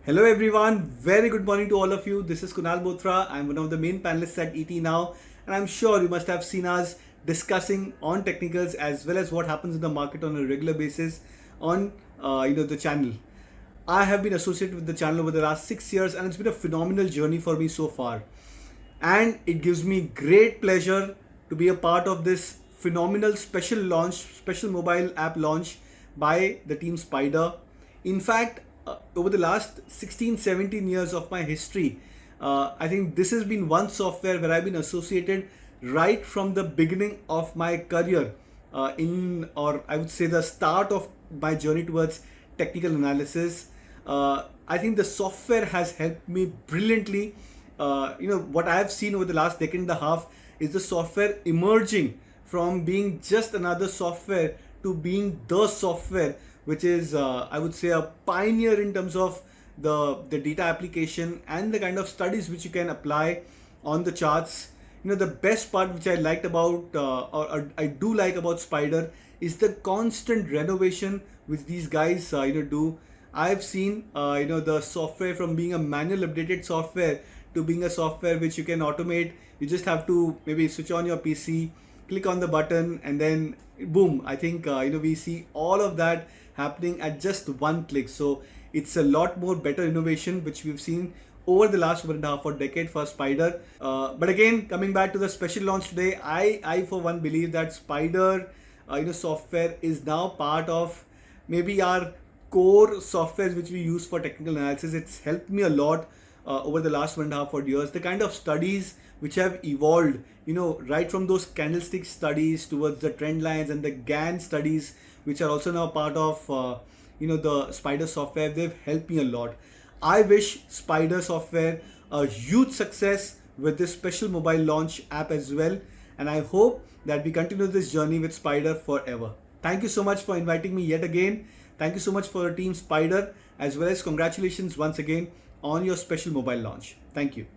Hello everyone, very good morning to all of you. This is Kunal Bothra. I'm one of the main panelists at ET Now, and I'm sure you must have seen us discussing on technicals as well as what happens in the market on a regular basis on the channel. I have been associated with the channel over the last 6 years, and it's been a phenomenal journey for me so far. And it gives me great pleasure to be a part of this phenomenal special mobile app launch by the team Spider. In fact, over the last 16-17 years of my history, I think this has been one software where I've been associated right from the beginning of my career or I would say the start of my journey towards technical analysis. I think the software has helped me brilliantly. What I have seen over the last decade and a half is the software emerging from being just another software to being the software, which is I would say a pioneer in terms of the data application and the kind of studies which you can apply on the charts. The best part which I liked about or I do like about Spider is the constant renovation which these guys do. I've seen the software from being a manual updated software to being a software which you can automate. You just have to maybe switch on your PC, click on the button, and then boom, I think we see all of that happening at just one click. So it's a lot more better innovation which we've seen over the last 1.5 or decade for Spider. But again, coming back to the special launch today, I for one believe that Spider software is now part of maybe our core softwares which we use for technical analysis. It's helped me a lot over the last 1.5 odd years. The kind of studies which have evolved, right from those candlestick studies towards the trend lines and the GAN studies, which are also now part of the Spider software, they've helped me a lot. I wish Spider software a huge success with this special mobile launch app as well, and I hope that we continue this journey with Spider forever. Thank you so much for inviting me yet again. Thank you so much for Team Spider, as well as congratulations once again on your special mobile launch. Thank you.